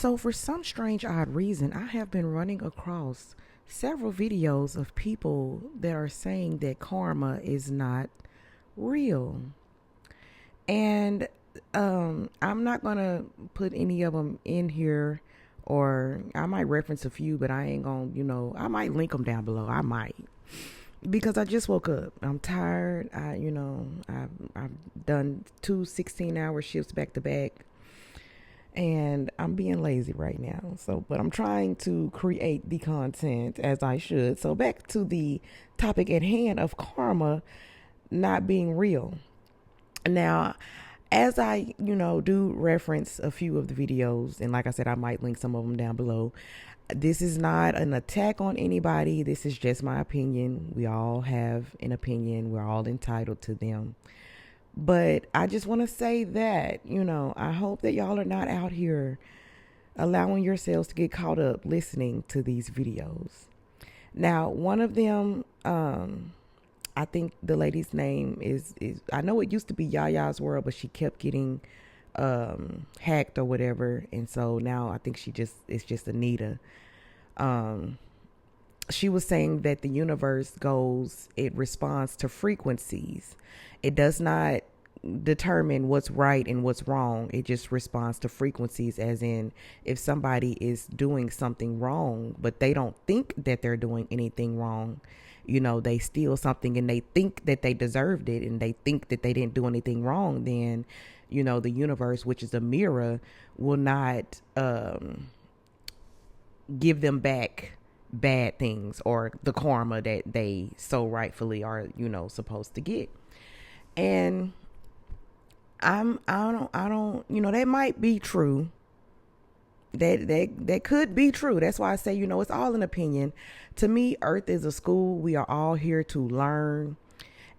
So, for some strange, odd reason, I have been running across several videos of people that are saying that karma is not real. And I'm not going to put any of them in here, or I might reference a few, but I ain't going to, I might link them down below. I might. Because I just woke up. I'm tired. I've done two 16-hour shifts back to back, and I'm being lazy right now. So, but I'm trying to create the content as I should. So, back to the topic at hand of karma not being real. Now, as I, do reference a few of the videos, and like I said, I might link some of them down below. This is not an attack on anybody. This is just my opinion. We all have an opinion. We're all entitled to them. But I just want to say that, I hope that y'all are not out here allowing yourselves to get caught up listening to these videos. Now, one of them, I think the lady's name is I know it used to be Yaya's World, but she kept getting hacked or whatever, and so now I think it's just Anita. She was saying that the universe it responds to frequencies. It does not determine what's right and what's wrong. It just responds to frequencies, as in if somebody is doing something wrong, but they don't think that they're doing anything wrong, they steal something and they think that they deserved it and they think that they didn't do anything wrong, then, the universe, which is a mirror, will not give them back bad things or the karma that they so rightfully are, supposed to get. And I don't, that might be true. That could be true. That's why I say, it's all an opinion. To me, Earth is a school. We are all here to learn.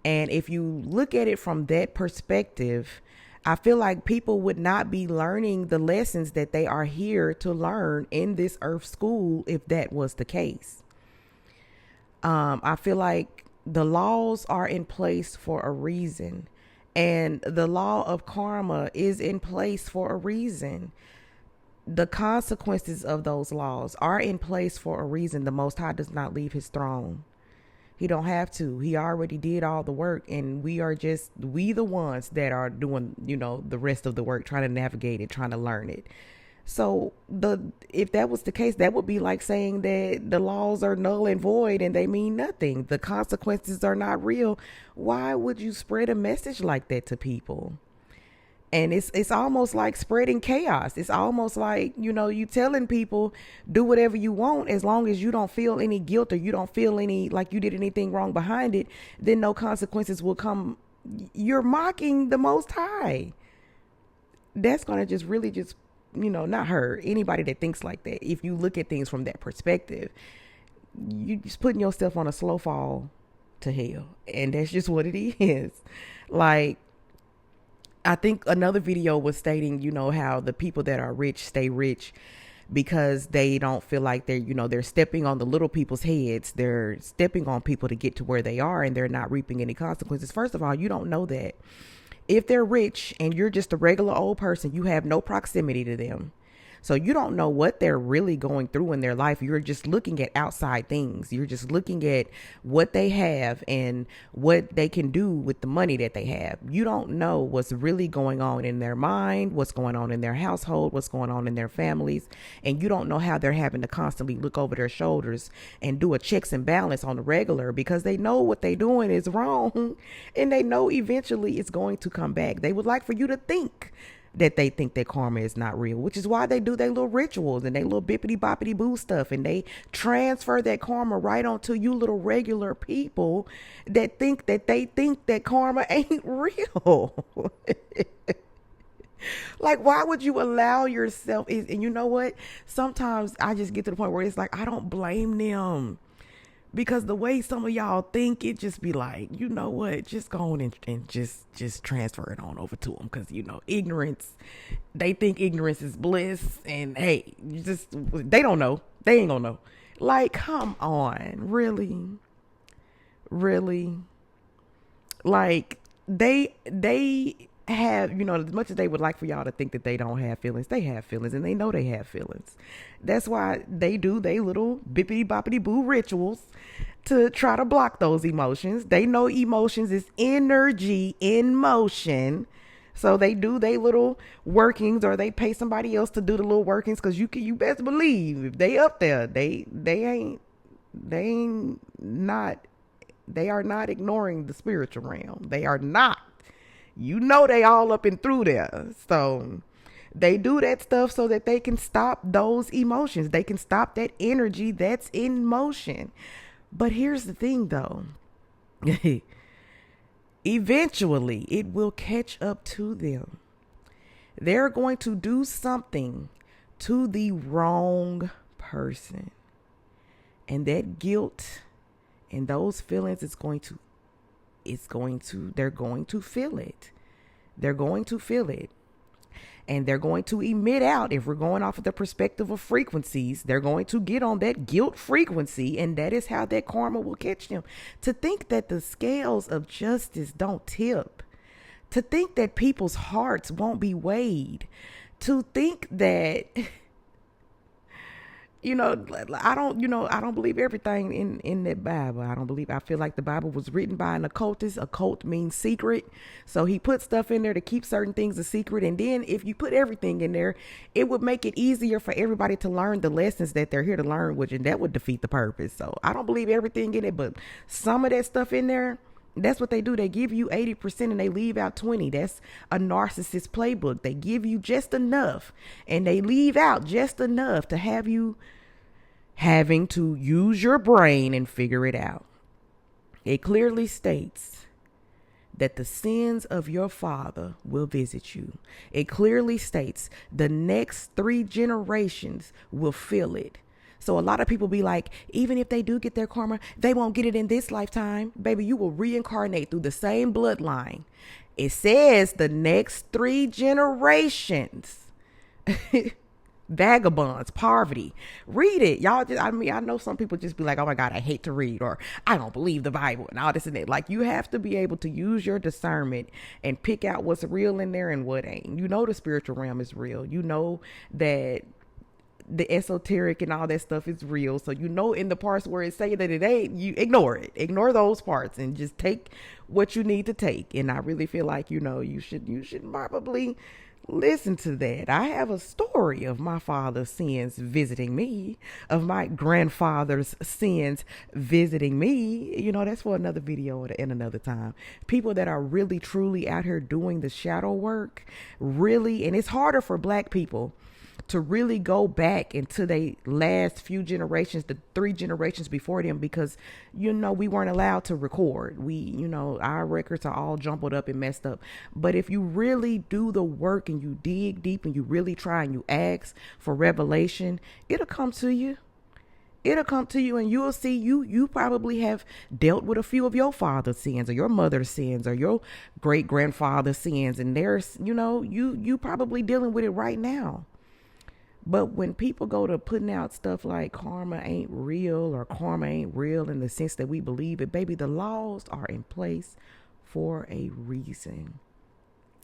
And if you look at it from that perspective, I feel like people would not be learning the lessons that they are here to learn in this Earth school if that was the case. I feel like the laws are in place for a reason. And the law of karma is in place for a reason. The consequences of those laws are in place for a reason. The Most High does not leave his throne. He don't have to. He already did all the work, and we the ones that are doing, the rest of the work, trying to navigate it, trying to learn it. So if that was the case, that would be like saying that the laws are null and void and they mean nothing. The consequences are not real. Why would you spread a message like that to people? And it's almost like spreading chaos. It's almost like, you telling people do whatever you want as long as you don't feel any guilt or you don't feel any like you did anything wrong behind it, then no consequences will come. You're mocking the Most High. That's going to just really just, not hurt anybody that thinks like that. If you look at things from that perspective, you just putting yourself on a slow fall to hell. And that's just what it is. Like, I think another video was stating, how the people that are rich stay rich because they don't feel like they're stepping on the little people's heads. They're stepping on people to get to where they are, and they're not reaping any consequences. First of all, you don't know that. If they're rich and you're just a regular old person, you have no proximity to them. So you don't know what they're really going through in their life. You're just looking at outside things. You're just looking at what they have and what they can do with the money that they have. You don't know what's really going on in their mind, what's going on in their household, what's going on in their families. And you don't know how they're having to constantly look over their shoulders and do a checks and balance on the regular, because they know what they're doing is wrong and they know eventually it's going to come back. They would like for you to think that they think that karma is not real, which is why they do their little rituals and their little bippity boppity boo stuff, and they transfer that karma right onto you little regular people that think that karma ain't real. Like, why would you allow yourself? And you know what? Sometimes I just get to the point where it's like, I don't blame them. Because the way some of y'all think, it just be like, you know what, just go on and just transfer it on over to them. Because, ignorance, they think ignorance is bliss. And hey, they don't know. They ain't gonna know. Like, come on. Really? Really? Like, they have, as much as they would like for y'all to think that they don't have feelings, they have feelings and they know they have feelings. That's why they do they little bippity boppity boo rituals to try to block those emotions. They know emotions is energy in motion. So they do they little workings, or they pay somebody else to do the little workings, because you best believe if they up there, they are not ignoring the spiritual realm. They are not. They all up and through there. So they do that stuff so that they can stop those emotions. They can stop that energy that's in motion. But here's the thing though. Eventually it will catch up to them. They're going to do something to the wrong person. And that guilt and those feelings they're going to feel it. They're going to feel it. And they're going to emit out, if we're going off of the perspective of frequencies, they're going to get on that guilt frequency, and that is how that karma will catch them. To think that the scales of justice don't tip, to think that people's hearts won't be weighed, to think that I don't believe everything in that Bible. I feel like the Bible was written by an occultist. Occult means secret. So he put stuff in there to keep certain things a secret. And then if you put everything in there, it would make it easier for everybody to learn the lessons that they're here to learn, and that would defeat the purpose. So I don't believe everything in it, but some of that stuff in there, that's what they do. They give you 80% and they leave out 20. That's a narcissist playbook. They give you just enough and they leave out just enough to have you having to use your brain and figure it out. It clearly states that the sins of your father will visit you. It clearly states the next 3 generations will feel it. So a lot of people be like, even if they do get their karma, they won't get it in this lifetime. Baby, you will reincarnate through the same bloodline. It says the next 3 generations. Vagabonds, poverty. Read it. Y'all I know some people just be like, oh my God, I hate to read, or I don't believe the Bible and all this and that. Like, you have to be able to use your discernment and pick out what's real in there and what ain't. The spiritual realm is real. That the esoteric and all that stuff is real. So in the parts where it say that it ain't, you ignore it. Ignore those parts and just take what you need to take. And I really feel like, you should probably listen to that. I have a story of my father's sins visiting me, of my grandfather's sins visiting me. That's for another video in another time. People that are really, truly out here doing the shadow work, really, and it's harder for Black people to really go back into the last few generations, the 3 generations before them, because, we weren't allowed to record. Our records are all jumbled up and messed up. But if you really do the work and you dig deep and you really try and you ask for revelation, it'll come to you. It'll come to you, and you'll see you probably have dealt with a few of your father's sins or your mother's sins or your great grandfather's sins. And there's, you probably dealing with it right now. But when people go to putting out stuff like karma ain't real or karma ain't real in the sense that we believe it, baby, the laws are in place for a reason.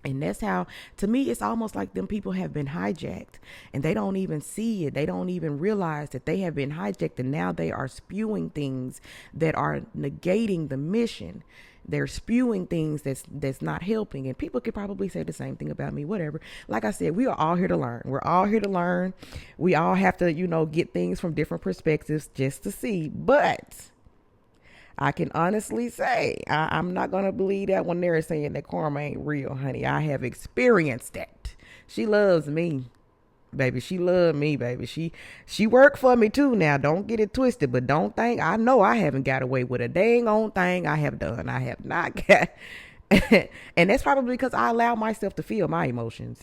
And that's how, to me, it's almost like them people have been hijacked and they don't even see it. They don't even realize that they have been hijacked, and now they are spewing things that are negating the mission. They're spewing things that's not helping. And people could probably say the same thing about me, whatever. Like I said, we are all here to learn. We're all here to learn. We all have to, get things from different perspectives just to see. But I can honestly say I'm not going to believe that when they're saying that karma ain't real, honey. I have experienced that. She loves me, baby. She loved me, baby. She worked for me too. Now, don't get it twisted, but don't think I know I haven't got away with a dang on thing I have done. I have not got. And that's probably because I allow myself to feel my emotions.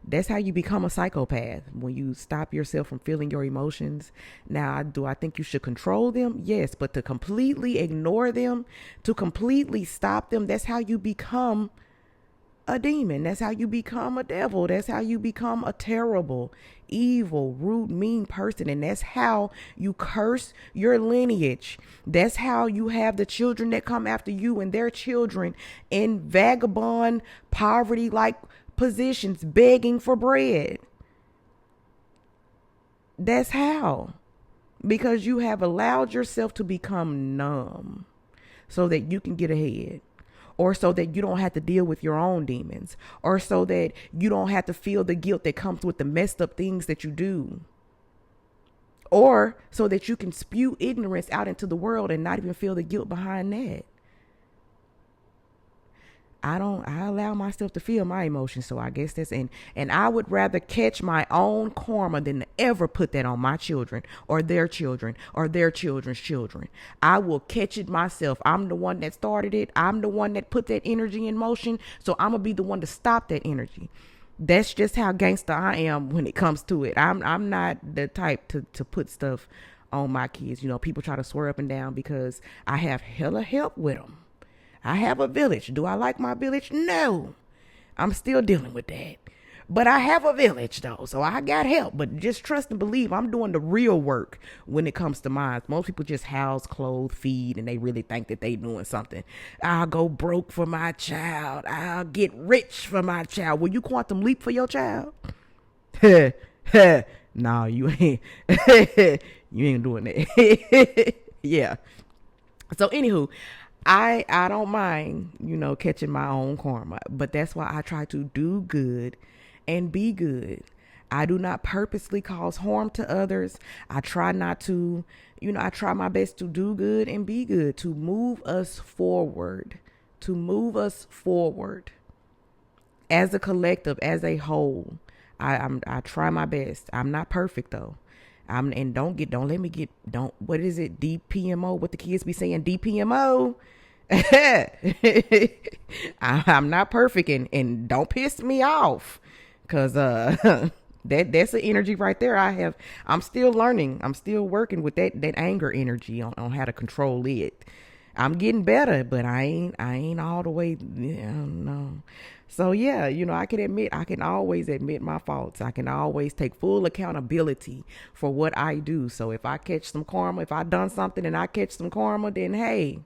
That's how you become a psychopath, when you stop yourself from feeling your emotions. Now, do I think you should control them? Yes, but to completely ignore them, to completely stop them, that's how you become a demon. That's how you become a devil. That's how you become a terrible, evil, rude, mean person. And that's how you curse your lineage. That's how you have the children that come after you and their children in vagabond, poverty like positions, begging for bread. That's how. Because you have allowed yourself to become numb so that you can get ahead, or so that you don't have to deal with your own demons, or so that you don't have to feel the guilt that comes with the messed up things that you do, or so that you can spew ignorance out into the world and not even feel the guilt behind that. I allow myself to feel my emotions. So I guess and I would rather catch my own karma than to ever put that on my children or their children or their children's children. I will catch it myself. I'm the one that started it. I'm the one that put that energy in motion. So I'm going to be the one to stop that energy. That's just how gangster I am when it comes to it. I'm not the type to put stuff on my kids. You know, people try to swear up and down because I have hella help with them. I have a village. Do I like my village? No. I'm still dealing with that. But I have a village though, so I got help. But just trust and believe I'm doing the real work when it comes to mine. Most people just house, clothe, feed, and they really think that they doing something. I'll go broke for my child. I'll get rich for my child. Will you quantum leap for your child? No, you ain't. You ain't doing that. Yeah. So anywho, I don't mind, catching my own karma, but that's why I try to do good and be good. I do not purposely cause harm to others. I try not to, I try my best to do good and be good, to move us forward, as a collective, as a whole. I try my best. I'm not perfect though. What is it? DPMO, what the kids be saying, DPMO. I'm not perfect, and don't piss me off, because that's the energy right there. I'm still learning. I'm still working with that anger energy on how to control it. I'm getting better, but I ain't all the way. No. So yeah, I can always admit my faults. I can always take full accountability for what I do. So if I catch some karma, if I done something and I catch some karma, then hey,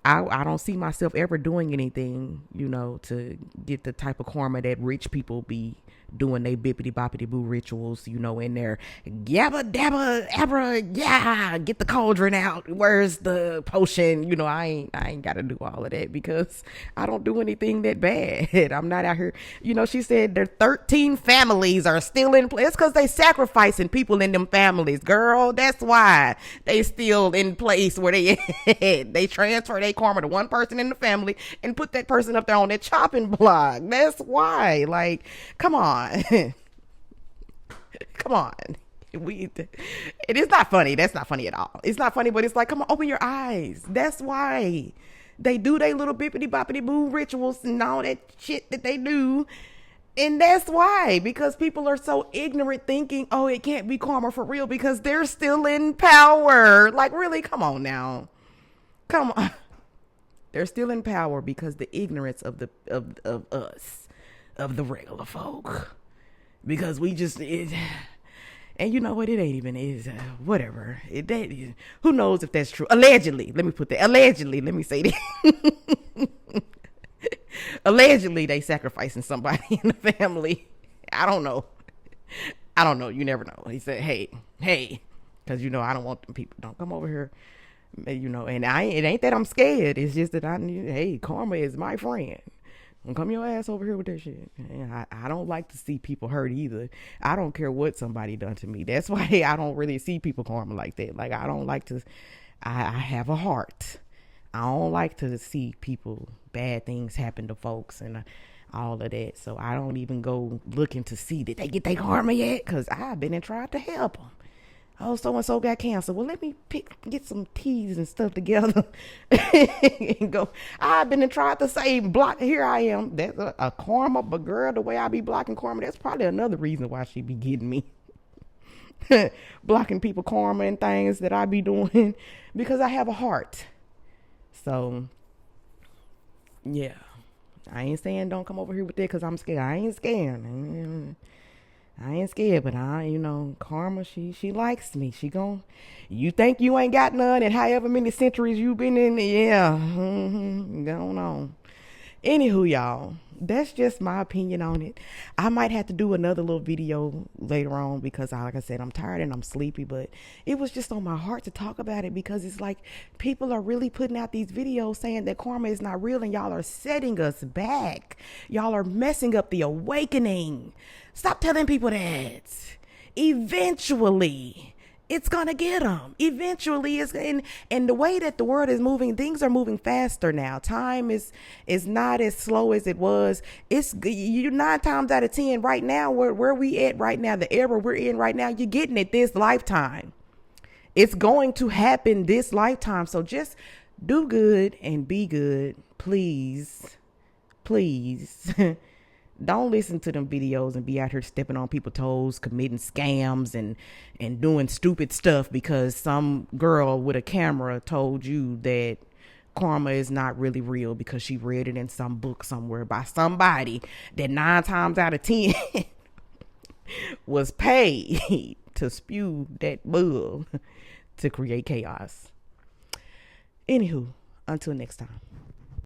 I don't see myself ever doing anything, to get the type of karma that rich people be doing they bippity boppity boo rituals, in their yabba dabba abra, yeah, get the cauldron out, where's the potion. I ain't gotta do all of that because I don't do anything that bad. I'm not out here. She said their 13 families are still in place because they sacrificing people in them families, girl. That's why they still in place where they transfer their karma to one person in the family and put that person up there on that chopping block. That's why. Like, come on. Come on. It is not funny. That's not funny at all. It's not funny, but it's like, come on, open your eyes. That's why they do their little bippity boppity boo rituals and all that shit that they do. And that's why, because people are so ignorant, thinking, oh, it can't be karma for real because they're still in power. Like, really? Come on now. Come on. They're still in power because the ignorance of us, of the regular folk, because we just and you know what, it ain't even is whatever who knows if that's true. Allegedly, let me say that. Allegedly they sacrificing somebody in the family. I don't know, you never know. He said hey, because I don't want them people, don't come over here, and it ain't that I'm scared. It's just that hey, karma is my friend. Don't come your ass over here with that shit. And I don't like to see people hurt either. I don't care what somebody done to me. That's why I don't really see people karma like that. Like, I don't like to, I have a heart. I don't like to see people, bad things happen to folks and all of that. So I don't even go looking to see, did they get their karma yet? Because I've been and tried to help them. Oh, so-and-so got cancer. Well, let me get some teas and stuff together and go. I've been and tried to say block. Here I am. That's a karma. But girl, the way I be blocking karma, that's probably another reason why she be getting me. Blocking people karma and things that I be doing because I have a heart. So, yeah. I ain't saying don't come over here with that because I'm scared. I ain't scared. I ain't scared, but karma, she likes me. She gon' you think you ain't got none and however many centuries you been in, yeah. Going on. Anywho, y'all, that's just my opinion on it. I might have to do another little video later on because, like I said, I'm tired and I'm sleepy, but it was just on my heart to talk about it because it's like people are really putting out these videos saying that karma is not real and y'all are setting us back. Y'all are messing up the awakening. Stop telling people that. Eventually, it's gonna get them. Eventually, it's and the way that the world is moving, things are moving faster now. Time is not as slow as it was. It's you 9 times out of 10 right now. Where we at right now, the era we're in right now, you're getting it this lifetime. It's going to happen this lifetime. So just do good and be good, please, please. Don't listen to them videos and be out here stepping on people's toes, committing scams and doing stupid stuff because some girl with a camera told you that karma is not really real because she read it in some book somewhere by somebody that 9 times out of 10 was paid to spew that bull to create chaos. Anywho, until next time.